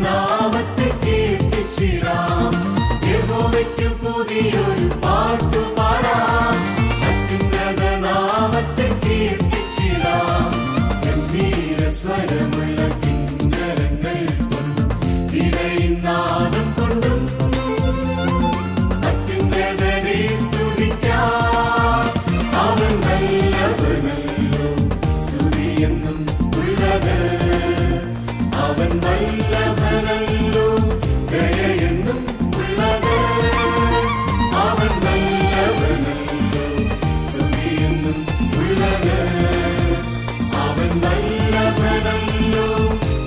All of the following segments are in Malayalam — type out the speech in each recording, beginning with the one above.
നാമത്തെ കീർത്തിച്ചിടാം, യഹോവയ്ക്ക് പുതിയൊരു പാട്ടു പാടാം. അത്യുന്നത നാമത്തെ കീർത്തിച്ചിടാം, ഗംഭീര സ്വരമുള്ള കിന്നരങ്ങൾ കൊണ്ടും വിനയനാദം കൊണ്ടും അത്യുന്നതനെ സ്തുതിക്കാം. അവൻ നല്ലവനല്ലോ, സ്തുതിയെന്നും ഉള്ളത്. അവൻ നല്ലവനല്ലോ, ദയയെന്നും ഉള്ളത്. അവൻ നല്ലവനല്ലോ, സ്തുതിയെന്നും ഉള്ളത്. അവൻ നല്ലവനല്ലോ,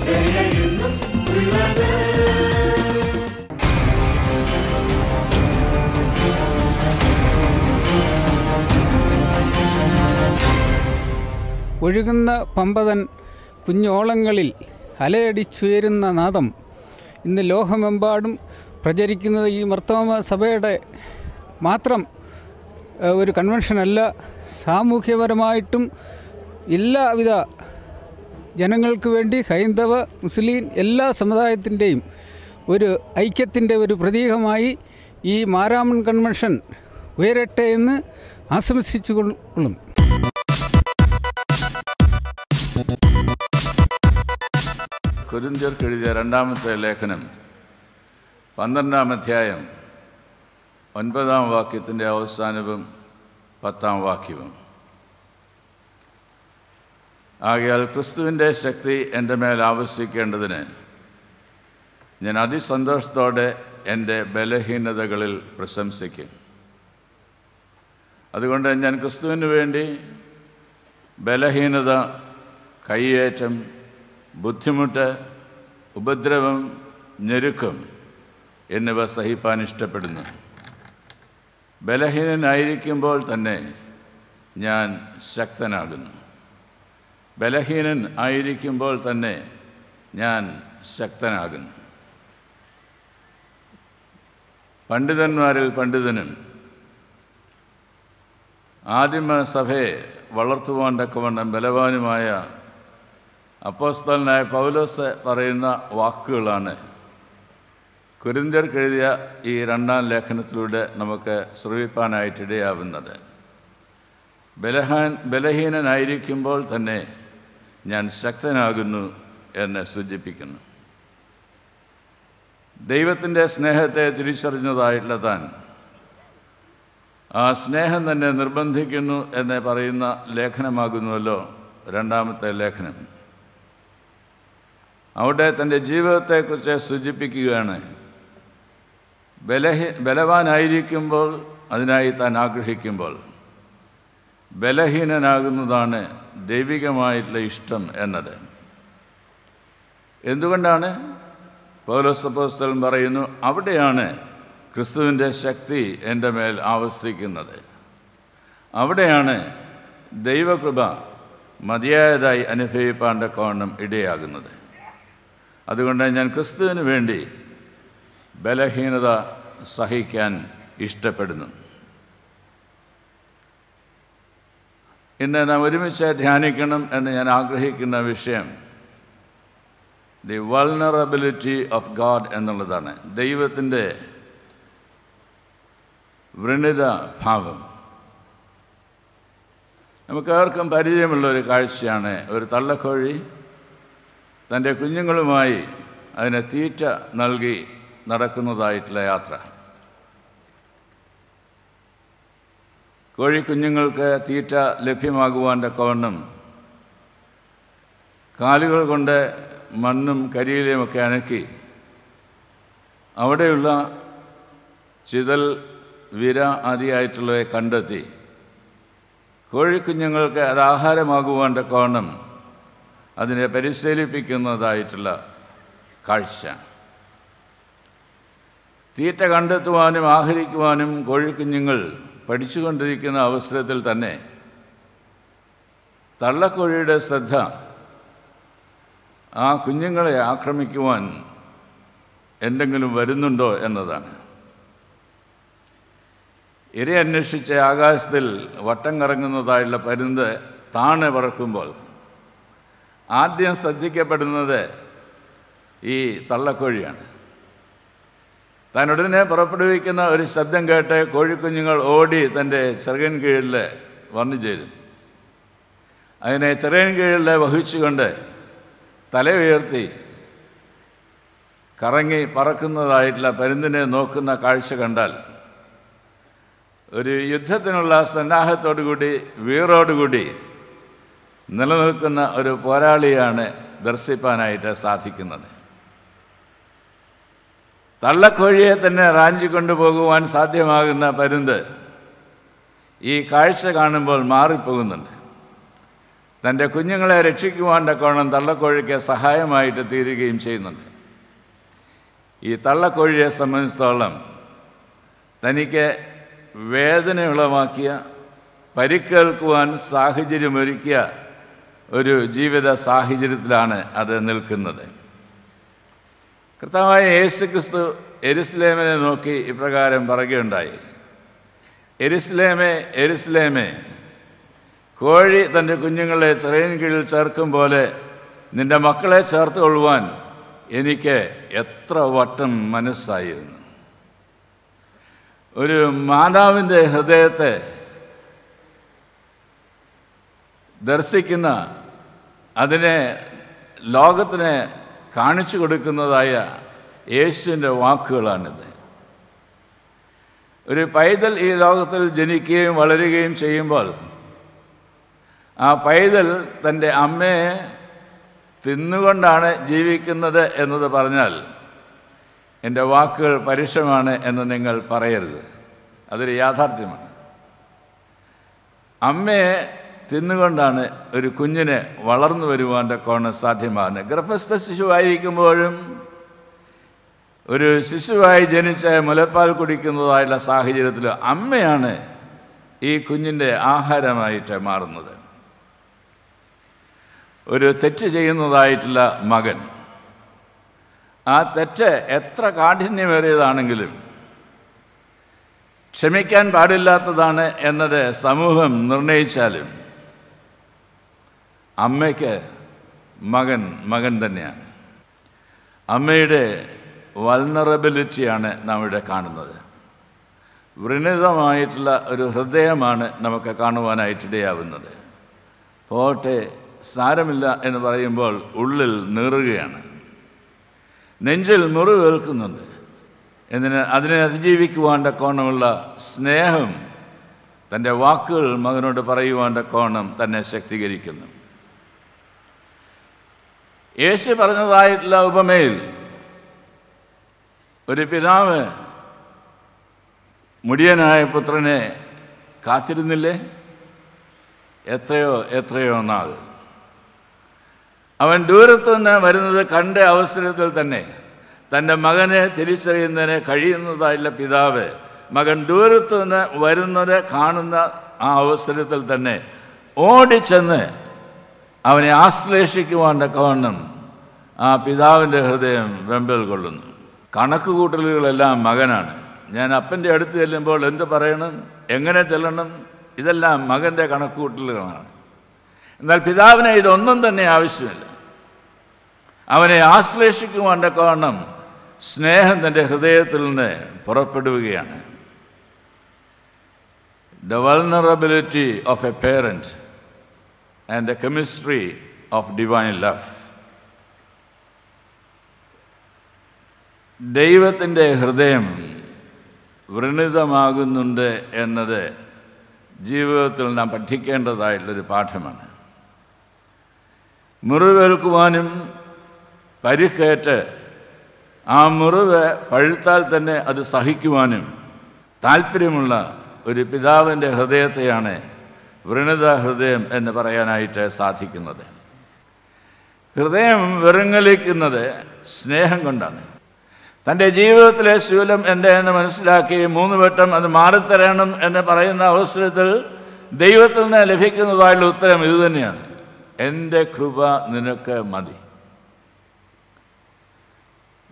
ദയയെന്നും ഉള്ളത്. ഒഴുകുന്ന പമ്പതൻ കുഞ്ഞോളങ്ങളിൽ അലയടിച്ചുയരുന്ന നാദം ഇന്ന് ലോകമെമ്പാടും പ്രചരിക്കുന്നത് ഈ മർത്തോമ സഭയുടെ മാത്രം ഒരു കൺവെൻഷനല്ല. സാമൂഹ്യപരമായിട്ടും എല്ലാവിധ ജനങ്ങൾക്ക് വേണ്ടി ഹൈന്ദവ, മുസ്ലിം എല്ലാ സമുദായത്തിൻ്റെയും ഒരു ഐക്യത്തിൻ്റെ ഒരു പ്രതീകമായി ഈ മാരാമൺ കൺവെൻഷൻ ഉയരട്ടെ എന്ന് ആശംസിച്ചുകൊള്ളും. കൊരിന്ത്യർക്ക് എഴുതിയ രണ്ടാമത്തെ ലേഖനം 12-ാം അധ്യായം 9-ാം വാക്യത്തിൻ്റെ അവസാനവും 10-ാം വാക്യവും. ആകയാൽ ക്രിസ്തുവിൻ്റെ ശക്തി എൻ്റെ മേൽ ആവശ്യിക്കേണ്ടതിന് ഞാൻ അതിസന്തോഷത്തോടെ എൻ്റെ ബലഹീനതകളിൽ പ്രശംസിക്കും. അതുകൊണ്ട് ഞാൻ ക്രിസ്തുവിന് വേണ്ടി ബലഹീനത, കയ്യേറ്റം, ബുദ്ധിമുട്ട്, ഉപദ്രവം, ഞെരുക്കം എന്നിവ സഹിപ്പാൻ ഇഷ്ടപ്പെടുന്നു. ബലഹീനനായിരിക്കുമ്പോൾ തന്നെ ഞാൻ ശക്തനാകുന്നു. ബലഹീനൻ ആയിരിക്കുമ്പോൾ തന്നെ ഞാൻ ശക്തനാകുന്നു. പണ്ഡിതന്മാരിൽ പണ്ഡിതനും ആദിമസഭയെ വളർത്തുവാൻ തക്കവണ്ണം ബലവാനുമായ അപ്പോസ്തലനായ പൗലോസ് പറയുന്ന വാക്കുകളാണ് കൊരിന്ത്യർക്ക് എഴുതിയ ഈ 2-ാം ലേഖനത്തിലൂടെ നമുക്ക് ശ്രവിപ്പാനായിട്ടിടയാവുന്നത്. ബലഹീനനായിരിക്കുമ്പോൾ തന്നെ ഞാൻ ശക്തനാകുന്നു എന്ന് സൂചിപ്പിക്കുന്നു. ദൈവത്തിൻ്റെ സ്നേഹത്തെ തിരിച്ചറിഞ്ഞതായിട്ടുള്ള താൻ ആ സ്നേഹം തന്നെ നിർബന്ധിക്കുന്നു എന്ന് പറയുന്ന ലേഖനമാകുന്നുവല്ലോ 2-ാമത്തെ ലേഖനം. അവിടെ തൻ്റെ ജീവിതത്തെക്കുറിച്ച് സൂചിപ്പിക്കുകയാണ്. ബലവാനായിരിക്കുമ്പോൾ അതിനായി താൻ ആഗ്രഹിക്കുമ്പോൾ ബലഹീനനാകുന്നതാണ് ദൈവികമായിട്ടുള്ള ഇഷ്ടം എന്നത്. എന്തുകൊണ്ടാണ്? പൗലോസ് അപ്പോസ്തലൻ പറയുന്നു, അവിടെയാണ് ക്രിസ്തുവിൻ്റെ ശക്തി എൻ്റെ മേൽ ആവസിക്കുന്നത്. അവിടെയാണ് ദൈവകൃപ മതിയായതായി അനുഭവിപ്പാൻ തക്കവണ്ണം ഇടയാകുന്നത്. അതുകൊണ്ട് ഞാൻ ക്രിസ്തുവിന് വേണ്ടി ബലഹീനത സഹിക്കാൻ ഇഷ്ടപ്പെടുന്നു. ഇന്ന് നാം ഒരുമിച്ച് ധ്യാനിക്കണം എന്ന് ഞാൻ ആഗ്രഹിക്കുന്ന വിഷയം ദി വൾനറബിലിറ്റി ഓഫ് ഗാഡ് എന്നുള്ളതാണ്. ദൈവത്തിൻ്റെ വ്രണിത ഭാവം. നമുക്കേവർക്കും പരിചയമുള്ളൊരു കാഴ്ചയാണ് ഒരു തള്ളക്കോഴി തൻ്റെ കുഞ്ഞുങ്ങളുമായി അതിനെ തീറ്റ നൽകി നടക്കുന്നതായിട്ടുള്ള യാത്ര. കോഴിക്കുഞ്ഞുങ്ങൾക്ക് തീറ്റ ലഭ്യമാകുവാൻ തക്കവണ്ണം കാലുകൾ കൊണ്ട് മണ്ണും കരിയിലയുമൊക്കെ അനക്കി അവിടെയുള്ള ചിതൽ, വിര ആദിയായിട്ടുള്ളവയെ കണ്ടെത്തി കോഴിക്കുഞ്ഞുങ്ങൾക്ക് അത് ആഹാരമാകുവാൻ തക്കവണ്ണം അതിനെ പരിശീലിപ്പിക്കുന്നതായിട്ടുള്ള കാഴ്ച. തീറ്റ കണ്ടെത്തുവാനും ആഹരിക്കുവാനും കോഴിക്കുഞ്ഞുങ്ങൾ പഠിച്ചുകൊണ്ടിരിക്കുന്ന അവസരത്തിൽ തന്നെ തള്ളക്കോഴിയുടെ ശ്രദ്ധ ആ കുഞ്ഞുങ്ങളെ ആക്രമിക്കുവാൻ എന്തെങ്കിലും വരുന്നുണ്ടോ എന്നതാണ്. ഇര അന്വേഷിച്ച് ആകാശത്തിൽ വട്ടം കറങ്ങുന്നതായുള്ള പരുന്ത് താണെ പറക്കുമ്പോൾ ആദ്യം ശ്രദ്ധിക്കപ്പെടുന്നത് ഈ തള്ളക്കോഴിയാണ്. താൻ ഉടനെ പുറപ്പെടുവിക്കുന്ന ഒരു ശബ്ദം കേട്ട് കോഴിക്കുഞ്ഞുങ്ങൾ ഓടി തൻ്റെ ചിറകിൻ കീഴിൽ വന്നു ചേരും. അതിനെ ചിറകിൻ കീഴിൽ വഹിച്ചുകൊണ്ട് തല ഉയർത്തി കറങ്ങി പറക്കുന്നതായിട്ടുള്ള പരുന്തിനെ നോക്കുന്ന കാഴ്ച കണ്ടാൽ ഒരു യുദ്ധത്തിനുള്ള സന്നാഹത്തോടുകൂടി വീറോടുകൂടി നിലനിൽക്കുന്ന ഒരു പോരാളിയാണ് ദർശിപ്പാനായിട്ട് സാധിക്കുന്നത്. തള്ളക്കോഴിയെ തന്നെ റാഞ്ചി കൊണ്ടുപോകുവാൻ സാധ്യമാകുന്ന പരുന്ത് ഈ കാഴ്ച കാണുമ്പോൾ മാറിപ്പോകുന്നുണ്ട്. തൻ്റെ കുഞ്ഞുങ്ങളെ രക്ഷിക്കുവാൻ തക്കോണം തള്ളക്കോഴിക്ക് സഹായമായിട്ട് തീരുകയും ചെയ്യുന്നുണ്ട്. ഈ തള്ളക്കോഴിയെ സംബന്ധിച്ചിടത്തോളം തനിക്ക് വേദന ഉളവാക്കിയ, പരിക്കേൽക്കുവാൻ സാഹചര്യമൊരുക്കിയ ഒരു ജീവിത സാഹചര്യത്തിലാണ് അത് നിൽക്കുന്നത്. കർത്താവായ യേശുക്രിസ്തു യെരുശലേമിനെ നോക്കി ഇപ്രകാരം പറയുകയുണ്ടായി: യെരുശലേമേ, യെരുശലേമേ, കോഴി തൻ്റെ കുഞ്ഞുങ്ങളെ ചിറകിൻ കീഴിൽ ചേർക്കും പോലെ നിൻ്റെ മക്കളെ ചേർത്തുകൊള്ളുവാൻ എനിക്ക് എത്ര വട്ടം മനസ്സായിരുന്നു. ഒരു മാതാവിൻ്റെ ഹൃദയത്തെ ദർശിക്കുന്ന, അതിനെ ലോകത്തിന് കാണിച്ചു കൊടുക്കുന്നതായ യേശുവിൻ്റെ വാക്കുകളാണിത്. ഒരു പൈതൽ ഈ ലോകത്തിൽ ജനിക്കുകയും വളരുകയും ചെയ്യുമ്പോൾ ആ പൈതൽ തൻ്റെ അമ്മയെ തിന്നുകൊണ്ടാണ് ജീവിക്കുന്നത് എന്നത് പറഞ്ഞാൽ എൻ്റെ വാക്കുകൾ പരുഷമാണ് എന്ന് നിങ്ങൾ പറയരുത്. അതൊരു യാഥാർത്ഥ്യമാണ്. അമ്മയെ തിന്നുകൊണ്ടാണ് ഒരു കുഞ്ഞിനെ വളർന്നു വരുവാൻ തക്കവണ്ണം സാധ്യമാകുന്നത്. ഗർഭസ്ഥ ശിശുവായിരിക്കുമ്പോഴും ഒരു ശിശുവായി ജനിച്ച മുലപ്പാൽ കുടിക്കുന്നതായുള്ള സാഹചര്യത്തിൽ അമ്മയാണ് ഈ കുഞ്ഞിൻ്റെ ആഹാരമായിട്ട് മാറുന്നത്. ഒരു തെറ്റ് ചെയ്യുന്നതായിട്ടുള്ള മകൻ, ആ തെറ്റ് എത്ര കാഠിന്യമേറിയതാണെങ്കിലും ക്ഷമിക്കാൻ പാടില്ലാത്തതാണ് എന്നത് സമൂഹം നിർണയിച്ചാലും അമ്മയ്ക്ക് മകൻ തന്നെയാണ്. അമ്മയുടെ വൾനറബിലിറ്റിയാണ് നാം ഇവിടെ കാണുന്നത്. വ്രണീതമായിട്ടുള്ള ഒരു ഹൃദയമാണ് നമുക്ക് കാണുവാനായിട്ടിടയാവുന്നത്. പോട്ടെ, സാരമില്ല എന്ന് പറയുമ്പോൾ ഉള്ളിൽ നീറുകയാണ്, നെഞ്ചിൽ മുറിവേൽക്കുന്നുണ്ട്. അതിനെ അതിജീവിക്കുവാൻ തക്കോണമുള്ള സ്നേഹം തൻ്റെ വാക്കുകൾ മകനോട് പറയുവാൻ തക്കോണം തന്നെ ശക്തീകരിക്കുന്നു. യേശു പറഞ്ഞതായിട്ടുള്ള ഉപമയിൽ ഒരു പിതാവ് മുടിയനായ പുത്രനെ കാത്തിരുന്നില്ലേ? എത്രയോ നാൾ. അവൻ ദൂരത്തുനിന്ന് വരുന്നത് കണ്ട അവസരത്തിൽ തന്നെ തൻ്റെ മകനെ തിരിച്ചറിയുന്നതിന് കഴിയുന്നതായുള്ള പിതാവ് മകൻ ദൂരത്തുനിന്ന് വരുന്നത് കാണുന്ന ആ അവസരത്തിൽ തന്നെ ഓടിച്ചെന്ന് അവനെ ആശ്ലേഷിക്കുവാൻ തക്കവണ്ണം ആ പിതാവിൻ്റെ ഹൃദയം വെമ്പൽ കൊള്ളുന്നു. കണക്കുകൂട്ടലുകളെല്ലാം മകനാണ്. ഞാൻ അപ്പൻ്റെ അടുത്ത് ചെല്ലുമ്പോൾ എന്ത് പറയണം, എങ്ങനെ ചെല്ലണം, ഇതെല്ലാം മകൻ്റെ കണക്കുകൂട്ടലുകളാണ്. എന്നാൽ പിതാവിന് ഇതൊന്നും തന്നെ ആവശ്യമില്ല. അവനെ ആശ്ലേഷിക്കുവാൻ തക്കവണ്ണം സ്നേഹം തൻ്റെ ഹൃദയത്തിൽ നിന്ന് പുറപ്പെടുകയാണ്. The vulnerability of a parent and the chemistry of divine love. ദൈവത്തിൻ്റെ ഹൃദയം വ്രണീതമാകുന്നുണ്ട് എന്നത് ജീവിതത്തിൽ നാം പഠിക്കേണ്ടതായിട്ടുള്ളൊരു പാഠമാണ്. മുറിവേൽക്കുവാനും പരിക്കേറ്റ് ആ മുറിവ് പഴുത്താൽ തന്നെ അത് സഹിക്കുവാനും താല്പര്യമുള്ള ഒരു പിതാവിൻ്റെ ഹൃദയത്തെയാണ് വ്രണീത ഹൃദയം എന്ന് പറയാനായിട്ട് സാധിക്കുന്നത്. ഹൃദയം വിറങ്ങലിക്കുന്നത് സ്നേഹം കൊണ്ടാണ്. തൻ്റെ ജീവിതത്തിലെ ശൂലം എൻ്റെ എന്ന് മനസ്സിലാക്കി 3 വട്ടം അത് മാറിത്തരണം എന്ന് പറയുന്ന അവസരത്തിൽ ദൈവത്തിൽ നിന്ന് ലഭിക്കുന്നതായുള്ള ഉത്തരം ഇതുതന്നെയാണ്: എൻ്റെ കൃപ നിനക്ക് മതി.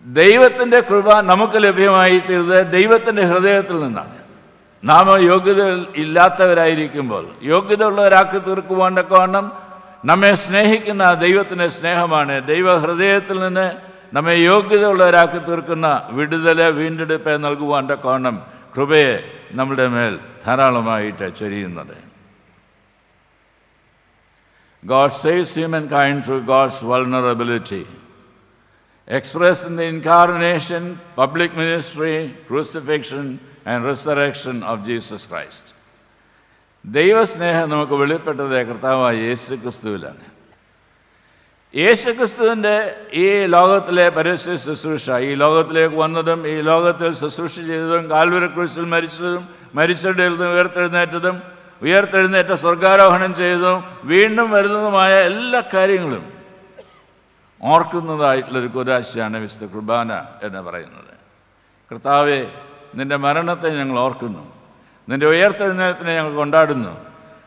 ദൈവത്തിൻ്റെ കൃപ നമുക്ക് ലഭ്യമായി തീർന്നത് ദൈവത്തിൻ്റെ ഹൃദയത്തിൽ നിന്നാണ്. നാം യോഗ്യത ഇല്ലാത്തവരായിരിക്കുമ്പോൾ യോഗ്യത ഉള്ളവരാക്കി തീർക്കുവാൻ തക്കവണ്ണം നമ്മെ സ്നേഹിക്കുന്ന ദൈവത്തിൻ്റെ സ്നേഹമാണ് ദൈവഹൃദയത്തിൽ നിന്ന് നമ്മെ യോഗ്യതയുള്ളവരാക്കി തീർക്കുന്ന വിടുതല്, വീണ്ടെടുപ്പ് നൽകുവാൻ്റെ കോണം കൃപയെ നമ്മുടെ മേൽ ധാരാളമായിട്ട് ചൊരിയുന്നത്. God saves humankind through God's vulnerability, expressed in the incarnation, public ministry, crucifixion and resurrection of Jesus Christ. ദൈവസ്നേഹം നമുക്ക് വെളിപ്പെട്ടത് കർത്താവായ യേശു ക്രിസ്തുവിലാണ്. യേശു ക്രിസ്തുവിൻ്റെ ഈ ലോകത്തിലെ പരസ്യ ശുശ്രൂഷ, ഈ ലോകത്തിലേക്ക് വന്നതും ഈ ലോകത്തിൽ ശുശ്രൂഷ ചെയ്തതും കാൽവരി ക്രൂശിൽ മരിച്ചതും മരിച്ചവരുടെ ഉയർത്തെഴുന്നേറ്റതും ഉയർത്തെഴുന്നേറ്റ സ്വർഗാരോഹണം ചെയ്തതും വീണ്ടും വരുന്നതുമായ എല്ലാ കാര്യങ്ങളും ഓർക്കുന്നതായിട്ടുള്ളൊരു കുദാശയാണ് വിശുദ്ധ കുർബാന എന്ന് പറയുന്നത്. കർത്താവേ, നിൻ്റെ മരണത്തെ ഞങ്ങൾ ഓർക്കുന്നു, നിൻ്റെ ഉയർത്തെഴുന്നേൽപ്പിനെ ഞങ്ങൾ കൊണ്ടാടുന്നു,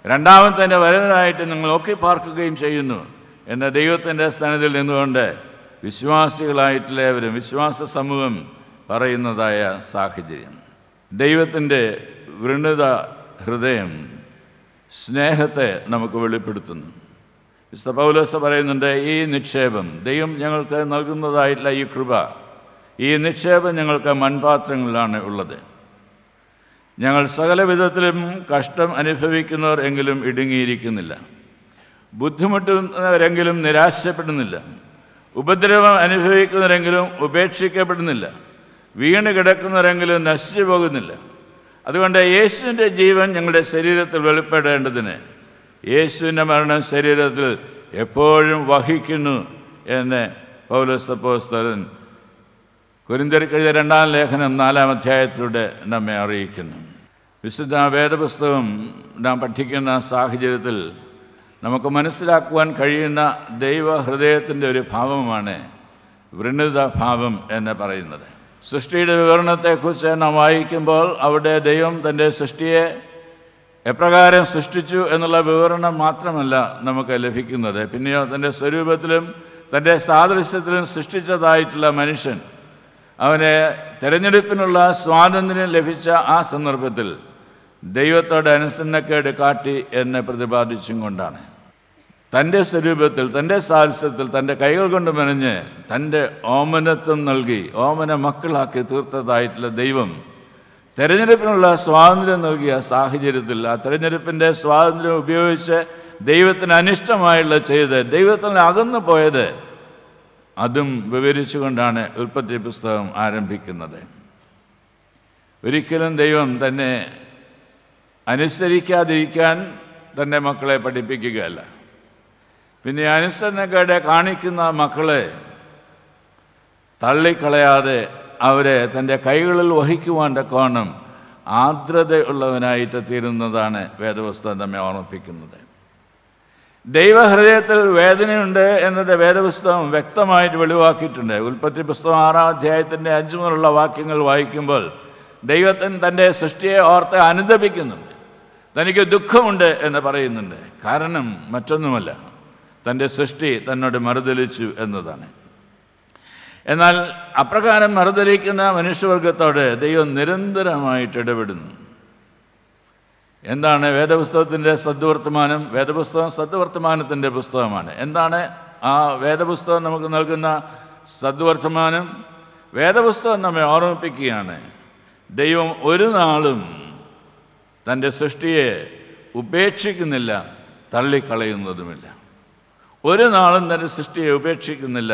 രണ്ടാമത്തെ വരവിനായിട്ട് ഞങ്ങൾ നോക്കി പാർക്കുകയും ചെയ്യുന്നു എന്ന ദൈവത്തിൻ്റെ സ്ഥാനത്തിൽ നിന്നുകൊണ്ട് വിശ്വാസികളായിട്ടുള്ളവരും വിശ്വാസ സമൂഹം പറയുന്നതായ സാഹചര്യം. ദൈവത്തിൻ്റെ വൃണിത ഹൃദയം സ്നേഹത്തെ നമുക്ക് വെളിപ്പെടുത്തുന്നു. വിശുദ്ധ പൗലോസ് പറയുന്നുണ്ട്, ഈ നിക്ഷേപം ദൈവം ഞങ്ങൾക്ക് നൽകുന്നതായിട്ടുള്ള ഈ കൃപ, ഈ നിക്ഷേപം ഞങ്ങൾക്ക് മൺപാത്രങ്ങളിലാണ് ഉള്ളത്. ഞങ്ങൾ സകല വിധത്തിലും കഷ്ടം അനുഭവിക്കുന്നവർ എങ്കിലും ഇടുങ്ങിയിരിക്കുന്നില്ല, ബുദ്ധിമുട്ടുന്നവരെങ്കിലും നിരാശപ്പെടുന്നില്ല, ഉപദ്രവം അനുഭവിക്കുന്നവരെങ്കിലും ഉപേക്ഷിക്കപ്പെടുന്നില്ല, വീണ് കിടക്കുന്നവരെങ്കിലും നശിച്ചു പോകുന്നില്ല. അതുകൊണ്ട് യേശുവിൻ്റെ ജീവൻ ഞങ്ങളുടെ ശരീരത്തിൽ വെളിപ്പെടേണ്ടതിന് യേശുവിൻ്റെ മരണം ശരീരത്തിൽ എപ്പോഴും വഹിക്കുന്നു എന്ന് പൗലോസ് അപ്പോസ്തലൻ കൊരിന്ത്യർക്ക് എഴുതിയ 2-ാം ലേഖനം 4-ാം അധ്യായത്തിലൂടെ നമ്മെ അറിയിക്കുന്നു. വിശുദ്ധ വേദപുസ്തകം നാം പഠിക്കുന്ന സാഹചര്യത്തിൽ നമുക്ക് മനസ്സിലാക്കുവാൻ കഴിയുന്ന ദൈവഹൃദയത്തിൻ്റെ ഒരു ഭാവമാണ് വൃണിത ഭാവം എന്ന് പറയുന്നത്. സൃഷ്ടിയുടെ വിവരണത്തെക്കുറിച്ച് നാം വായിക്കുമ്പോൾ അവിടെ ദൈവം തൻ്റെ സൃഷ്ടിയെ എപ്രകാരം സൃഷ്ടിച്ചു എന്നുള്ള വിവരണം മാത്രമല്ല നമുക്ക് ലഭിക്കുന്നത്, പിന്നെയോ തൻ്റെ സ്വരൂപത്തിലും തൻ്റെ സാദൃശ്യത്തിലും സൃഷ്ടിച്ചതായിട്ടുള്ള മനുഷ്യൻ അവനെ തിരഞ്ഞെടുപ്പിനുള്ള സ്വാതന്ത്ര്യം ലഭിച്ച ആ സന്ദർഭത്തിൽ ദൈവത്തോട് അനുസരണക്കേട് കാട്ടി എന്ന് പ്രതിപാദിച്ചും കൊണ്ടാണ്. തൻ്റെ സ്വരൂപത്തിൽ തൻ്റെ സാദൃശ്യത്തിൽ തൻ്റെ കൈകൾ കൊണ്ട് മെനഞ്ഞ് തൻ്റെ ഓമനത്വം നൽകി ഓമന മക്കളാക്കി തീർത്തതായിട്ടുള്ള ദൈവം തിരഞ്ഞെടുപ്പിനുള്ള സ്വാതന്ത്ര്യം നൽകിയ സാഹചര്യത്തിൽ ആ തിരഞ്ഞെടുപ്പിൻ്റെ സ്വാതന്ത്ര്യം ഉപയോഗിച്ച് ദൈവത്തിന് അനിഷ്ടമായുള്ള ചെയ്ത് ദൈവത്തിൽ അകന്നു പോയത് അതും വിവരിച്ചുകൊണ്ടാണ് ഉൽപ്പത്തി പുസ്തകം ആരംഭിക്കുന്നത്. ഒരിക്കലും ദൈവം തന്നെ അനുസരിക്കാതിരിക്കാൻ തൻ്റെ മക്കളെ പഠിപ്പിക്കുകയല്ല, പിന്നെ അനുസരണക്കേട് കാണിക്കുന്ന മക്കളെ തള്ളിക്കളയാതെ അവരെ തൻ്റെ കൈകളിൽ വഹിക്കുവാൻ്റെ കോണം ആർദ്രതയുള്ളവനായിട്ട് തീരുന്നതാണ് വേദപുസ്തകം നമ്മെ ഓർമ്മിപ്പിക്കുന്നത്. ദൈവഹൃദയത്തിൽ വേദനയുണ്ട് എന്നത് വേദപുസ്തകം വ്യക്തമായിട്ട് വെളിവാക്കിയിട്ടുണ്ട്. ഉൽപ്പത്തി പുസ്തകം 6-ാം അധ്യായത്തിൻ്റെ 5 മുതലുള്ള വാക്യങ്ങൾ വായിക്കുമ്പോൾ ദൈവത്തിന് തൻ്റെ സൃഷ്ടിയെ ഓർത്ത് അനുതപിക്കുന്നുണ്ട്, തനിക്ക് ദുഃഖമുണ്ട് എന്ന് പറയുന്നുണ്ട്. കാരണം മറ്റൊന്നുമല്ല, തൻ്റെ സൃഷ്ടി തന്നോട് മറുതലിച്ചു എന്നതാണ്. എന്നാൽ അപ്രകാരം മറുതലിക്കുന്ന മനുഷ്യവർഗത്തോട് ദൈവം നിരന്തരമായിട്ട് ഇടപെടുന്നു. എന്താണ് വേദപുസ്തകത്തിൻ്റെ സദ്വർത്തമാനം? വേദപുസ്തകം സദ്വർത്തമാനത്തിൻ്റെ പുസ്തകമാണ്. എന്താണ് ആ വേദപുസ്തകം നമുക്ക് നൽകുന്ന സദ്വർത്തമാനം? വേദപുസ്തകം നമ്മെ ഓർമ്മിപ്പിക്കുകയാണ്, ദൈവം ഒരു നാളും തൻ്റെ സൃഷ്ടിയെ ഉപേക്ഷിക്കുന്നില്ല, തള്ളിക്കളയുന്നതുമില്ല. ഒരു നാളും തൻ്റെ സൃഷ്ടിയെ ഉപേക്ഷിക്കുന്നില്ല,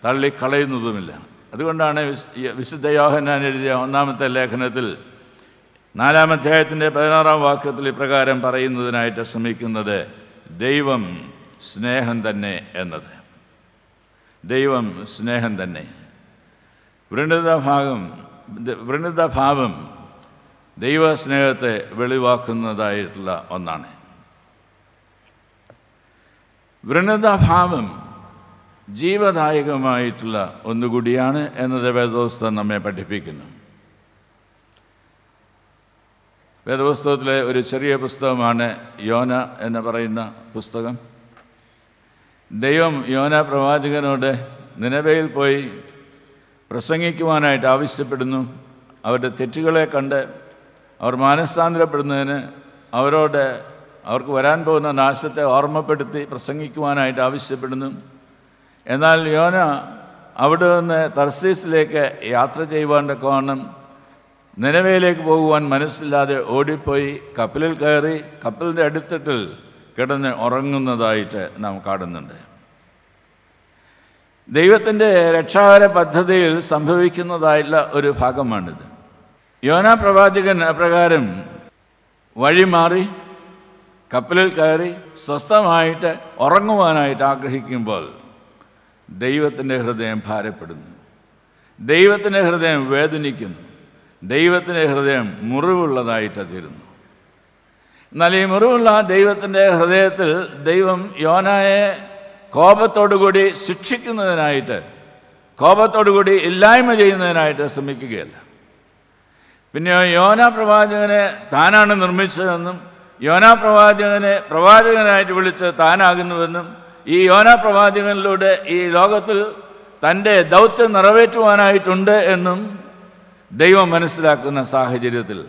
തള്ളിക്കളയുന്നതുമില്ല. അതുകൊണ്ടാണ് വിശുദ്ധ യോഹന്നാൻ എഴുതിയ 1-ാമത്തെ ലേഖനത്തിൽ 4-ാം അധ്യായത്തിൻ്റെ 16-ാം വാക്യത്തിൽ ഇപ്രകാരം പറയുന്നതിനായിട്ട് ശ്രമിക്കുന്നത്, ദൈവം സ്നേഹം തന്നെ എന്നത്. ദൈവം സ്നേഹം തന്നെ. വൃണിതഭാവം ദൈവസ്നേഹത്തെ വെളിവാക്കുന്നതായിട്ടുള്ള ഒന്നാണ്. വൃണിതഭാവം ജീവദായകമായിട്ടുള്ള ഒന്നുകൂടിയാണ് എന്നത് വേദപുസ്തകം നമ്മെ പഠിപ്പിക്കുന്നു. വേദപുസ്തകത്തിലെ ഒരു ചെറിയ പുസ്തകമാണ് യോന എന്ന് പറയുന്ന പുസ്തകം. ദൈവം യോന പ്രവാചകനോട് നിനവയിൽ പോയി പ്രസംഗിക്കുവാനായിട്ട് ആവശ്യപ്പെടുന്നു. അവരുടെ തെറ്റുകളെ കണ്ട് അവർ മാനസാന്തരപ്പെടുന്നതിന് അവർക്ക് വരാൻ പോകുന്ന നാശത്തെ ഓർമ്മപ്പെടുത്തി പ്രസംഗിക്കുവാനായിട്ട് ആവശ്യപ്പെടുന്നു. എന്നാൽ യോന അവിടെ നിന്ന് തർസീസിലേക്ക് യാത്ര ചെയ്യുവാൻ തക്കവണ്ണം നിനവയിലേക്ക് പോകുവാൻ മനസ്സില്ലാതെ ഓടിപ്പോയി കപ്പലിൽ കയറി കപ്പലിൻ്റെ അടിത്തട്ടിൽ കിടന്ന് ഉറങ്ങുന്നതായിട്ട് നാം കാണുന്നുണ്ട്. ദൈവത്തിൻ്റെ രക്ഷാകര പദ്ധതിയിൽ സംഭവിക്കുന്നതായിട്ടുള്ള ഒരു ഭാഗമാണിത്. യോനാ പ്രവാചകൻ അപ്രകാരം വഴി മാറി കപ്പലിൽ കയറി സ്വസ്ഥമായിട്ട് ഉറങ്ങുവാനായിട്ട് ആഗ്രഹിക്കുമ്പോൾ ദൈവത്തിൻ്റെ ഹൃദയം ഭാരപ്പെടുന്നു, ദൈവത്തിൻ്റെ ഹൃദയം വേദനിക്കുന്നു, ദൈവത്തിൻ്റെ ഹൃദയം മുറിവുള്ളതായിട്ട് തീരുന്നു. എന്നാൽ ഈ മുറിവുള്ള ദൈവത്തിൻ്റെ ഹൃദയത്തിൽ ദൈവം യോനായെ കോപത്തോടുകൂടി ശിക്ഷിക്കുന്നതിനായിട്ട്, കോപത്തോടുകൂടി ഇല്ലായ്മ ചെയ്യുന്നതിനായിട്ട് ശ്രമിക്കുകയല്ല. പിന്നെ യോനാ പ്രവാചകനെ താനാണ് നിർമ്മിച്ചതെന്നും യോനാ പ്രവാചകനെ പ്രവാചകനായിട്ട് വിളിച്ച് താനാകുന്നുവെന്നും ഈ യോനാ പ്രവാചകനിലൂടെ ഈ ലോകത്തിൽ തൻ്റെ ദൗത്യം നിറവേറ്റുവാനായിട്ടുണ്ട് എന്നും ദൈവം മനസ്സിലാക്കുന്ന സാഹചര്യത്തിൽ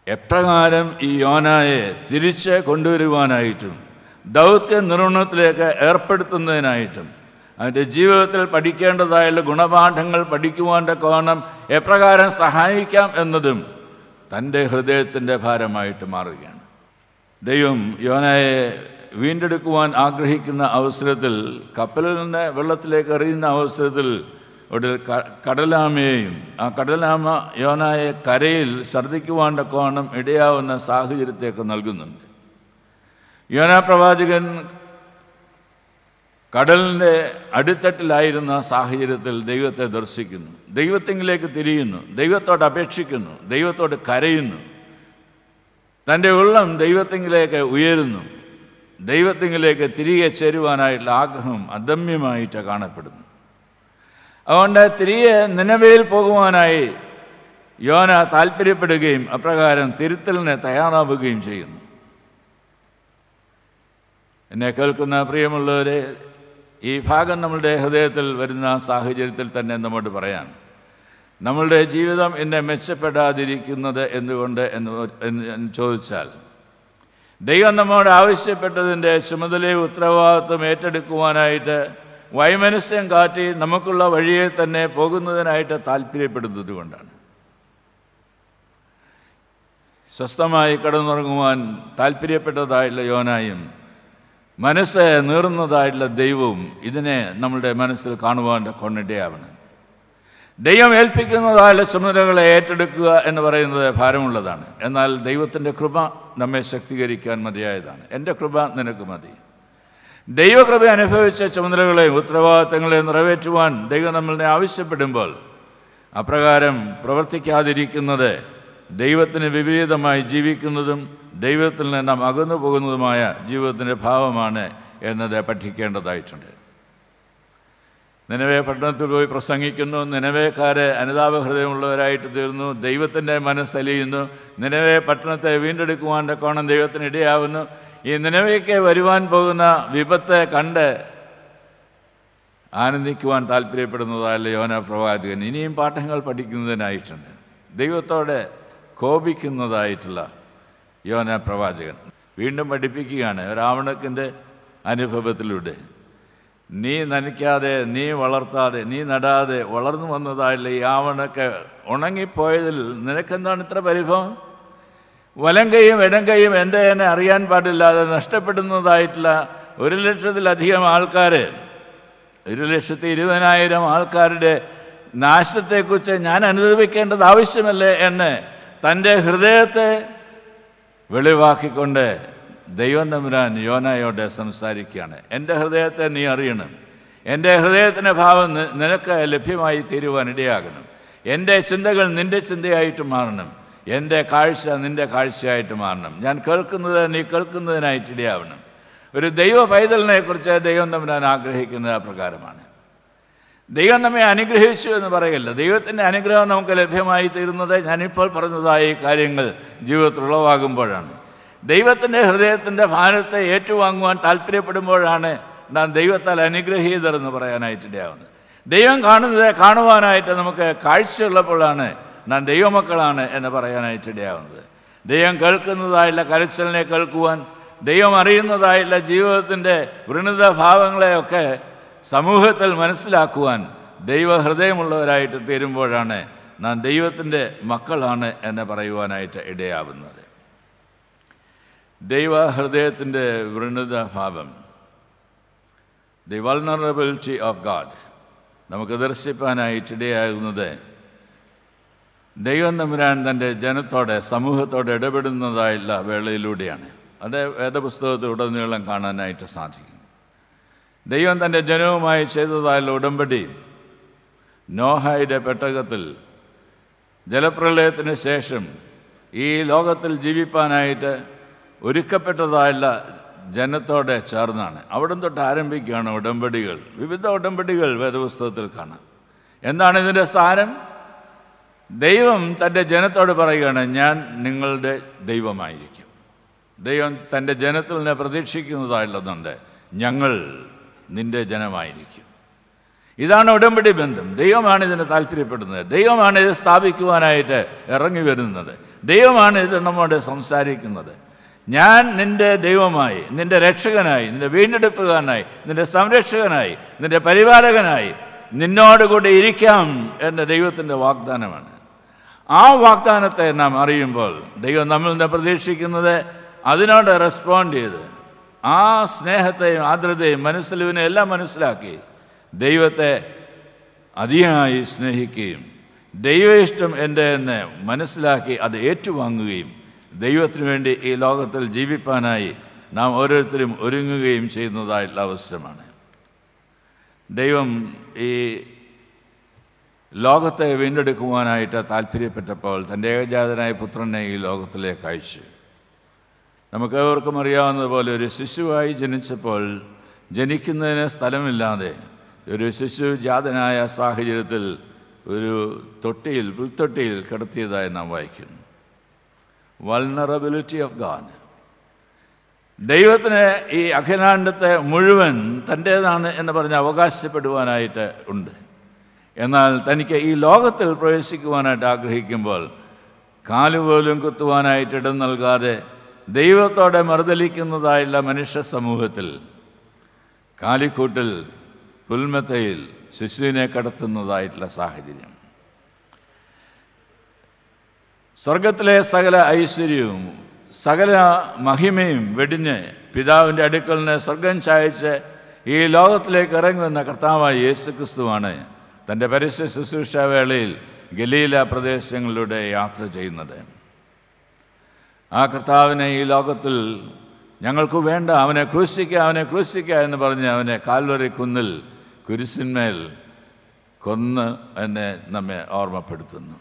എപ്രകാരം ഈ യോനായെ തിരിച്ച് കൊണ്ടുവരുവാനായിട്ടും ദൗത്യ നിർവഹണത്തിലേക്ക് ഏർപ്പെടുത്തുന്നതിനായിട്ടും അതിൻ്റെ ജീവിതത്തിൽ പഠിക്കേണ്ടതായുള്ള ഗുണപാഠങ്ങൾ പഠിക്കുവാൻ തക്കവണ്ണം എപ്രകാരം സഹായിക്കാം എന്നതും തൻ്റെ ഹൃദയത്തിൻ്റെ ഭാരമായിട്ട് മാറുകയാണ്. ദൈവം യോനായെ വീണ്ടെടുക്കുവാൻ ആഗ്രഹിക്കുന്ന അവസരത്തിൽ, കപ്പലിൽ നിന്ന് വെള്ളത്തിലേക്ക് എറിയുന്ന അവസരത്തിൽ ഒരു കടലാമയെയും ആ കടലാമ യോനായെ കരയിൽ ഛർദ്ദിക്കുവാൻ തക്കവണ്ണം ഇടയാവുന്ന സാഹചര്യത്തേക്ക് നൽകുന്നുണ്ട്. യോനാ പ്രവാചകൻ കടലിൻ്റെ അടിത്തട്ടിലായിരുന്ന സാഹചര്യത്തിൽ ദൈവത്തെ ദർശിക്കുന്നു, ദൈവത്തിങ്കിലേക്ക് തിരിയുന്നു, ദൈവത്തോട് അപേക്ഷിക്കുന്നു, ദൈവത്തോട് കരയുന്നു, തൻ്റെ ഉള്ളം ദൈവത്തിങ്കിലേക്ക് ഉയരുന്നു, ദൈവത്തിങ്കിലേക്ക് തിരികെ ചേരുവാനായിട്ടുള്ള ആഗ്രഹം അദമ്യമായിട്ട് കാണപ്പെടുന്നു. അതുകൊണ്ട് തിരികെ നിനവയിൽ പോകുവാനായി യോന താല്പര്യപ്പെടുകയും അപ്രകാരം തിരുത്തലിന് തയ്യാറാവുകയും ചെയ്യുന്നു. എന്നെ കേൾക്കുന്ന പ്രിയമുള്ളവരെ, ഈ ഭാഗം നമ്മളുടെ ഹൃദയത്തിൽ വരുന്ന സാഹചര്യത്തിൽ തന്നെ നമ്മോട് പറയാം, നമ്മളുടെ ജീവിതം എന്നെ മെച്ചപ്പെടാതിരിക്കുന്നത് എന്തുകൊണ്ട് എന്ന് ചോദിച്ചാൽ, ദൈവം നമ്മോട് ആവശ്യപ്പെട്ടതിൻ്റെ ചുമതലയും ഉത്തരവാദിത്വം ഏറ്റെടുക്കുവാനായിട്ട് വൈമനസ്യം കാട്ടി നമുക്കുള്ള വഴിയെ തന്നെ പോകുന്നതിനായിട്ട് താല്പര്യപ്പെടുന്നത് കൊണ്ടാണ്. സ്വസ്ഥമായി കടന്നുറങ്ങുവാൻ താല്പര്യപ്പെട്ടതായിട്ടുള്ള യോനായും മനസ്സ് നീറുന്നതായിട്ടുള്ള ദൈവവും ഇതിനെ നമ്മളുടെ മനസ്സിൽ കാണുവാൻ കൊണ്ടിടയാവണം. ദൈവം ഏൽപ്പിക്കുന്നതായുള്ള ചുമതലകളെ ഏറ്റെടുക്കുക എന്ന് പറയുന്നത് ഭാരമുള്ളതാണ്. എന്നാൽ ദൈവത്തിൻ്റെ കൃപ നമ്മെ ശക്തീകരിക്കാൻ മതിയായതാണ്. എൻ്റെ കൃപ നിനക്ക് മതി. ദൈവകൃപ അനുഭവിച്ച ചുമതലകളെയും ഉത്തരവാദിത്തങ്ങളെയും നിറവേറ്റുവാൻ ദൈവം നമ്മളെ ആവശ്യപ്പെടുമ്പോൾ അപ്രകാരം പ്രവർത്തിക്കാതിരിക്കുന്നത് ദൈവത്തിന് വിപരീതമായി ജീവിക്കുന്നതും ദൈവത്തിൽ നിന്ന് നാം അകന്നു പോകുന്നതുമായ ജീവിതത്തിൻ്റെ ഭാവമാണ് എന്നത് പഠിക്കേണ്ടതായിട്ടുണ്ട്. നിനവേ പട്ടണത്തിൽ പോയി പ്രസംഗിക്കുന്നു, നിനവേക്കാരെ അനുതാപഹൃദയമുള്ളവരായിട്ട് തീർന്നു, ദൈവത്തിൻ്റെ മനസ്സലിയുന്നു, നിനവേ പട്ടണത്തെ വീണ്ടെടുക്കുവാൻ തക്കവണ്ണം ദൈവത്തിന് ഇടയാവുന്നു. ഈ നിനവേക്ക് വരുവാൻ പോകുന്ന വിപത്തെ കണ്ട് ആനന്ദിക്കുവാൻ താല്പര്യപ്പെടുന്നതല്ല യോനാ പ്രവാചകൻ. ഇനിയും പാഠങ്ങൾ പഠിക്കുന്നതിനായിട്ടുണ്ട്. ദൈവത്തോടെ കോപിക്കുന്നതായിട്ടുള്ള യോനാ പ്രവാചകൻ വീണ്ടും പഠിപ്പിക്കുകയാണ് രാവണക്കിൻ്റെ അനുഭവത്തിലൂടെ. നീ നനയ്ക്കാതെ, നീ വളർത്താതെ, നീ നടാതെ വളർന്നു വന്നതായില്ല ഈ ആവണക്ക് ഉണങ്ങിപ്പോയതിൽ നിനക്കെന്താണ് ഇത്ര പരിഭവം? വലം കൈയും ഇടം കൈയും എൻ്റെ തന്നെ അറിയാൻ പാടില്ലാതെ നഷ്ടപ്പെടുന്നതായിട്ടുള്ള 1,00,000-ലധികം ആൾക്കാർ, 1,20,000 ആൾക്കാരുടെ നാശത്തെക്കുറിച്ച് ഞാൻ അനുഭവിക്കേണ്ടത് ആവശ്യമല്ലേ എന്ന് തൻ്റെ ഹൃദയത്തെ വെളിവാക്കിക്കൊണ്ട് ദൈവം തമ്പുരാൻ യോനായോട് സംസാരിക്കുകയാണ്. എൻ്റെ ഹൃദയത്തെ നീ അറിയണം, എൻ്റെ ഹൃദയത്തിൻ്റെ ഭാവം നിനക്ക് ലഭ്യമായി തീരുവാൻ ഇടയാകണം, എൻ്റെ ചിന്തകൾ നിൻ്റെ ചിന്തയായിട്ട് മാറണം, എൻ്റെ കാഴ്ച നിൻ്റെ കാഴ്ചയായിട്ട് മാറണം, ഞാൻ കേൾക്കുന്നത് നീ കേൾക്കുന്നതിനായിട്ട് ഇടയാവണം. ഒരു ദൈവ പൈതലിനെ കുറിച്ച് ദൈവം തമ്പുരാൻ ആഗ്രഹിക്കുന്നത് അപ്രകാരമാണ്. ദൈവം നമ്മെ അനുഗ്രഹിച്ചു എന്ന് പറയില്ല. ദൈവത്തിൻ്റെ അനുഗ്രഹം നമുക്ക് ലഭ്യമായി തീരുന്നത് ഞാനിപ്പോൾ പറഞ്ഞതായ ഈ കാര്യങ്ങൾ ജീവിതത്തിൽ ഉളവാകുമ്പോഴാണ്. ദൈവത്തിൻ്റെ ഹൃദയത്തിൻ്റെ ഭാരത്തെ ഏറ്റുവാങ്ങുവാൻ താല്പര്യപ്പെടുമ്പോഴാണ് നാം ദൈവത്താൽ അനുഗ്രഹീതരെന്ന് പറയാനായിട്ടിടയാവുന്നത്. ദൈവം കാണുവാനായിട്ട് നമുക്ക് കാഴ്ചയുള്ളപ്പോഴാണ് നാം ദൈവമക്കളാണ് എന്ന് പറയാനായിട്ടിടയാവുന്നത്. ദൈവം കേൾക്കുന്നതായുള്ള കരച്ചിലിനെ കേൾക്കുവാൻ, ദൈവം അറിയുന്നതായുള്ള ജീവിതത്തിൻ്റെ വൃണിത ഭാവങ്ങളെയൊക്കെ സമൂഹത്തിൽ മനസ്സിലാക്കുവാൻ ദൈവഹൃദയമുള്ളവരായിട്ട് തീരുമ്പോഴാണ് നാം ദൈവത്തിൻ്റെ മക്കളാണ് എന്ന് പറയുവാനായിട്ട് ഇടയാവുന്നത്. ദൈവഹൃദയത്തിൻ്റെ വൃണതാഭാവം, ദി വൾണറബിലിറ്റി ഓഫ് ഗാഡ്, നമുക്ക് ദർശിപ്പാനായിട്ടിടയാകുന്നത് ദൈവം തമ്പുരാൻ തൻ്റെ ജനത്തോടെ സമൂഹത്തോടെ ഇടപെടുന്നതായുള്ള വേളയിലൂടെയാണ്. അത് വേദപുസ്തകത്തിലുടനീളം കാണാനായിട്ട് സാധിക്കും. ദൈവം തൻ്റെ ജനവുമായി ചെയ്തതായുള്ള ഉടമ്പടി നോഹയുടെ പെട്ടകത്തിൽ ജലപ്രളയത്തിന് ശേഷം ഈ ലോകത്തിൽ ജീവിപ്പാനായിട്ട് ഒരുക്കപ്പെട്ടതായുള്ള ജനത്തോടെ ചേർന്നാണ്. അവിടം തൊട്ട് ആരംഭിക്കുകയാണ് ഉടമ്പടികൾ. വിവിധ ഉടമ്പടികൾ വേദപുസ്തകത്തിൽ കാണാം. എന്താണ് ഇതിൻ്റെ സാരം? ദൈവം തൻ്റെ ജനത്തോട് പറയുകയാണ്, ഞാൻ നിങ്ങളുടെ ദൈവമായിരിക്കും. ദൈവം തൻ്റെ ജനത്തിൽ നിന്ന് പ്രതീക്ഷിക്കുന്നതായുള്ളതുണ്ട്, ഞങ്ങൾ നിൻ്റെ ജനമായിരിക്കും. ഇതാണ് ഉടമ്പടി ബന്ധം. ദൈവമാണ് ഇതിന് താല്പര്യപ്പെടുന്നത്. ദൈവമാണ് ഇത് സ്ഥാപിക്കുവാനായിട്ട് ഇറങ്ങി വരുന്നത്. ദൈവമാണ് ഇത് നമ്മോട് സംസാരിക്കുന്നത്. ഞാൻ നിൻ്റെ ദൈവമായി, നിൻ്റെ രക്ഷകനായി, നിൻ്റെ വീണ്ടെടുപ്പുകാരനായി, നിൻ്റെ സംരക്ഷകനായി, നിൻ്റെ പരിപാലകനായി നിന്നോടുകൂടി ഇരിക്കാം എന്ന ദൈവത്തിൻ്റെ വാഗ്ദാനമാണ്. ആ വാഗ്ദാനത്തെ നാം അറിയുമ്പോൾ ദൈവം നമ്മിൽ നിന്ന് പ്രതീക്ഷിക്കുന്നത് അതിനോട് റെസ്പോണ്ട് ചെയ്ത് ആ സ്നേഹത്തെയും ആർദ്രതയും മനസ്സിലുവിനെ എല്ലാം മനസ്സിലാക്കി ദൈവത്തെ അതിയായി സ്നേഹിക്കുകയും ദൈവ ഇഷ്ടം എൻ്റെ എന്ന് മനസ്സിലാക്കി അത് ഏറ്റുവാങ്ങുകയും ദൈവത്തിനു വേണ്ടി ഈ ലോകത്തിൽ ജീവിപ്പാനായി നാം ഓരോരുത്തരും ഒരുങ്ങുകയും ചെയ്യുന്നതായിട്ടുള്ള അവസരമാണ്. ദൈവം ഈ ലോകത്തെ വീണ്ടെടുക്കുവാനായിട്ട് താല്പര്യപ്പെട്ടപ്പോൾ തൻ്റെ ഏകജാതനായ പുത്രനെ ഈ ലോകത്തിലേക്ക് അയച്ചു. നമുക്കേവർക്കും അറിയാവുന്നതുപോലെ ഒരു ശിശുവായി ജനിച്ചപ്പോൾ ജനിക്കുന്നതിന് സ്ഥലമില്ലാതെ ഒരു ശിശു ജാതനായ സാഹചര്യത്തിൽ ഒരു തൊട്ടിയിൽ, പുൽത്തൊട്ടിയിൽ കിടത്തിയതായി നാം വായിക്കുന്നു. Vulnerability of God. ദൈവത്തിന് ഈ അഖിലാണ്ടത്തെ മുഴുവൻ തൻ്റേതാണ് എന്ന് പറഞ്ഞ് അവകാശപ്പെടുവാനായിട്ട് ഉണ്ട്. എന്നാൽ തനിക്ക് ഈ ലോകത്തിൽ പ്രവേശിക്കുവാനായിട്ട് ആഗ്രഹിക്കുമ്പോൾ കാലുപോലും കുത്തുവാനായിട്ട് ഇടം നൽകാതെ ദൈവത്തോടെ മറുതലിക്കുന്നതായുള്ള മനുഷ്യ സമൂഹത്തിൽ കാലിക്കൂട്ടിൽ പുൽമെത്തയിൽ ശിശുവിനെ കടത്തുന്നതായിട്ടുള്ള സാഹചര്യം. സ്വർഗത്തിലെ സകല ഐശ്വര്യവും സകല മഹിമയും വെടിഞ്ഞ് പിതാവിൻ്റെ അടുക്കൽ നിന്ന് സ്വർഗം ചായച്ച് ഈ ലോകത്തിലേക്ക് ഇറങ്ങുന്ന കർത്താവായ യേശുക്രിസ്തുവാണ് തൻ്റെ പരസ്യ ശുശ്രൂഷാവേളയിൽ ഗലീല പ്രദേശങ്ങളിലൂടെ യാത്ര ചെയ്യുന്നത്. ആ കർത്താവിനെ ഈ ലോകത്തിൽ ഞങ്ങൾക്ക് വേണ്ട, അവനെ ക്രൂശിക്കുക, അവനെ ക്രൂശിക്കുക എന്ന് പറഞ്ഞ് അവനെ കാൽവരി കുന്നിൽ കുരിശിന്മേൽ കൊന്ന് എന്നെ നമ്മെ ഓർമ്മപ്പെടുത്തുന്നു.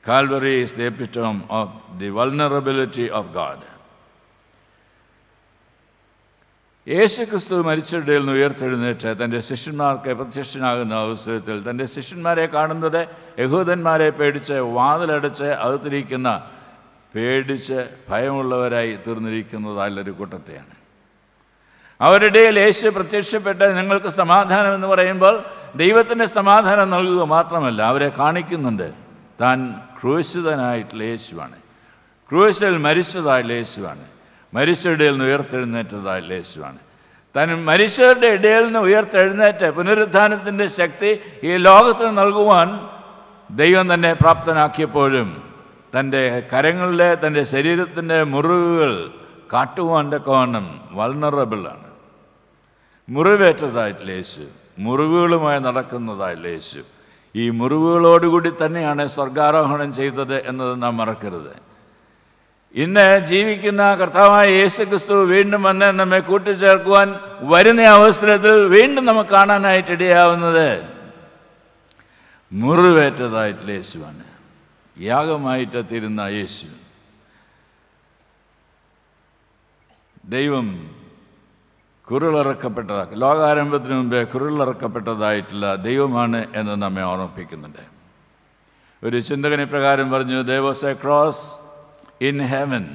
Calvary is the epitome of the vulnerability of God. യേശുക്രിസ്തു മരിച്ചവരുടെ നിന്ന് ഉയർത്തെഴുന്നേറ്റ് തൻ്റെ ശിഷ്യന്മാർക്ക് പ്രത്യക്ഷനാകുന്ന അവസരത്തിൽ തൻ്റെ ശിഷ്യന്മാരെ കാണുന്നത് യഹൂദന്മാരെ പേടിച്ച് വാതിലടച്ച് അകത്തിരിക്കുന്ന പേടിച്ച് ഭയമുള്ളവരായി തീർന്നിരിക്കുന്നതായുള്ളൊരു കൂട്ടത്തെയാണ്. അവരുടെ ഇടയിൽ യേശു പ്രത്യക്ഷപ്പെട്ട് നിങ്ങൾക്ക് സമാധാനം എന്ന് പറയുമ്പോൾ ദൈവത്തിൻ്റെ സമാധാനം നൽകുക മാത്രമല്ല, അവരെ കാണിക്കുന്നുണ്ട് താൻ ക്രൂശിതനായിട്ടുള്ള യേശുവാണ്, ക്രൂശിൽ മരിച്ചതായുള്ള യേശുവാണ്, മരിച്ചവരുടെ ഇടയിൽ നിന്ന് ഉയർത്തെഴുന്നേറ്റതായുള്ള യേശുവാണ്. താൻ മരിച്ചവരുടെ ഇടയിൽ നിന്ന് ഉയർത്തെഴുന്നേറ്റ് പുനരുത്ഥാനത്തിൻ്റെ ശക്തി ഈ ലോകത്തിന് നൽകുവാൻ ദൈവം തന്നെ പ്രാപ്തനാക്കിയപ്പോഴും തൻ്റെ കരങ്ങളിലെ തൻ്റെ ശരീരത്തിൻ്റെ മുറിവുകൾ കാട്ടുവാൻ്റെ കോണം വൾണറബിളാണ്. മുറിവേറ്റതായിട്ടുള്ള യേശു, മുറിവുകളുമായി നടക്കുന്നതായുള്ള യേശു ഈ മുറിവുകളോടുകൂടി തന്നെയാണ് സ്വർഗാരോഹണം ചെയ്തത് എന്നത് നാം മറക്കരുത്. ഇന്ന് ജീവിക്കുന്ന കർത്താവായ യേശുക്രിസ്തു വീണ്ടും വന്ന് നമ്മെ കൂട്ടിച്ചേർക്കുവാൻ വരുന്ന അവസരത്തിൽ വീണ്ടും നമുക്ക് കാണാനായിട്ട് ഇടയാവുന്നത് മുറിവേറ്റതായിട്ടുള്ള യേശുവാണ്, യാഗമായിട്ട് തീരുന്ന യേശു. ദൈവം കുരുളിറക്കപ്പെട്ടതാണ്, ലോകാരംഭത്തിന് മുമ്പേ കുരുളിറക്കപ്പെട്ടതായിട്ടുള്ള ദൈവമാണ് എന്ന് നമ്മെ ഓർമ്മിപ്പിക്കുന്നുണ്ട്. ഒരു ചിന്തകൻ ഇപ്രകാരം പറഞ്ഞു, there was a cross in heaven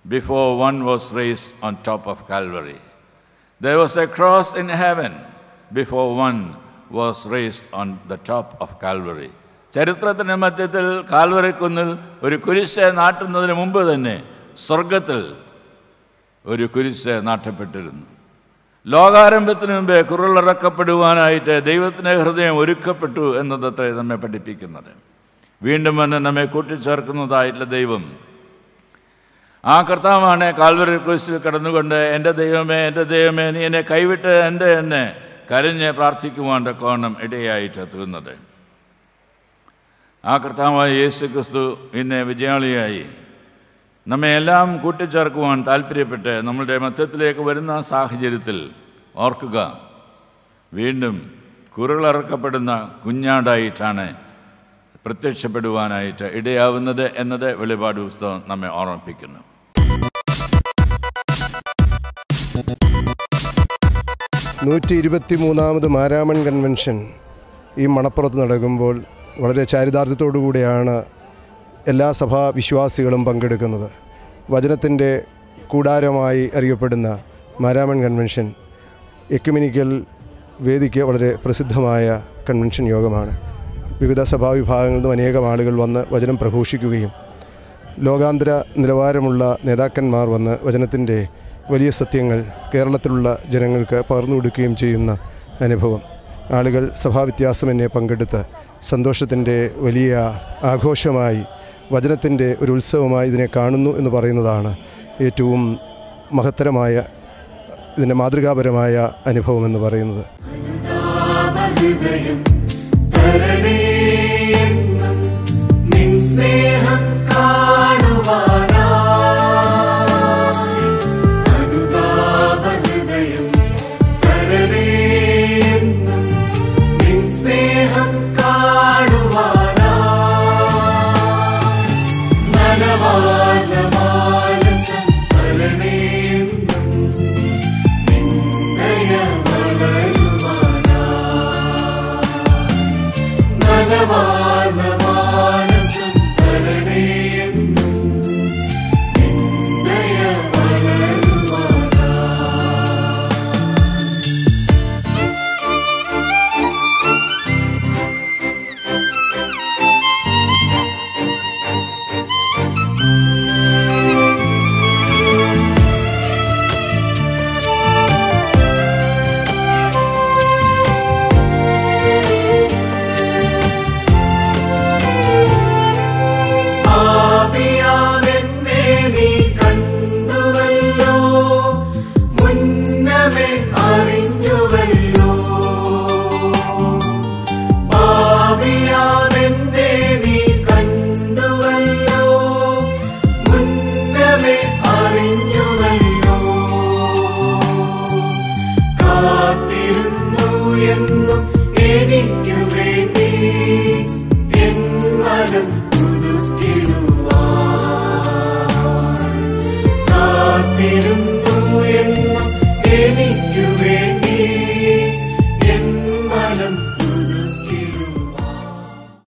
before one was raised on top of Calvary. There was a cross in heaven before one was raised on the top of Calvary. ചരിത്രത്തിൻ്റെ മധ്യത്തിൽ കാൽവരിക്കുന്നിൽ ഒരു കുരിശ് നാട്ടുന്നതിന് മുമ്പ് തന്നെ സ്വർഗത്തിൽ ഒരു കുരിശ് നാട്ടപ്പെട്ടിരുന്നു. ലോകാരംഭത്തിന് മുമ്പേ കുരുളിറക്കപ്പെടുവാനായിട്ട് ദൈവത്തിൻ്റെ ഹൃദയം ഒരുക്കപ്പെട്ടു എന്നതത്രേ നമ്മെ പഠിപ്പിക്കുന്നത്. വീണ്ടും വന്ന് നമ്മെ കൂട്ടിച്ചേർക്കുന്നതായിട്ടുള്ള ദൈവം, ആ കർത്താവാണ് കാൽവരി ക്രൂശിൽ കടന്നുകൊണ്ട് എൻ്റെ ദൈവമേ നീ എന്നെ കൈവിട്ട് എന്നെ കരഞ്ഞ് പ്രാർത്ഥിക്കുവാൻ കോണം ഇടയായിട്ട് തീർന്നത്. ആ കർത്താവായ യേശു ക്രിസ്തു ഇന്ന് വിജയാളിയായി നമ്മെ എല്ലാം കൂട്ടിച്ചേർക്കുവാൻ താല്പര്യപ്പെട്ട് നമ്മളുടെ മധ്യത്തിലേക്ക് വരുന്ന സാഹചര്യത്തിൽ ഓർക്കുക, വീണ്ടും കുരുളിറക്കപ്പെടുന്ന കുഞ്ഞാടായിട്ടാണ് പ്രത്യക്ഷപ്പെടുവാനായിട്ട് ഇടയാവുന്നത് എന്നത് വെളിപാട് പുസ്തകം നമ്മെ ഓർമ്മിപ്പിക്കുന്നു. ാമത് മാരാമൺ കൺവെൻഷൻ ഈ മണപ്പുറത്ത് നടക്കുമ്പോൾ വളരെ ചാരിതാർത്ഥ്യത്തോടു കൂടിയാണ് എല്ലാ സഭാ വിശ്വാസികളും പങ്കെടുക്കുന്നത്. വചനത്തിൻ്റെ കൂടാരമായി അറിയപ്പെടുന്ന മാരാമൺ കൺവെൻഷൻ എക്യുമെനിക്കൽ വേദിക്ക് വളരെ പ്രസിദ്ധമായ കൺവെൻഷൻ യോഗമാണ്. വിവിധ സഭാവിഭാഗങ്ങളിൽ നിന്നും അനേകം ആളുകൾ വന്ന് വചനം പ്രഘോഷിക്കുകയും ലോകാന്തര നിലവാരമുള്ള നേതാക്കന്മാർ വന്ന് വചനത്തിൻ്റെ വലിയ സത്യങ്ങൾ കേരളത്തിലുള്ള ജനങ്ങൾക്ക് പകർന്നു കൊടുക്കുകയും ചെയ്യുന്ന അനുഭവം. ആളുകൾ സഭാവ്യത്യാസമെന്നെ പങ്കെടുത്ത് സന്തോഷത്തിൻ്റെ വലിയ ആഘോഷമായി വചനത്തിൻ്റെ ഒരു ഉത്സവമായി ഇതിനെ കാണുന്നു എന്ന് പറയുന്നതാണ് ഏറ്റവും മഹത്തരമായ, ഇതിൻ്റെ മാതൃകാപരമായ അനുഭവം എന്ന് പറയുന്നത്. Bye.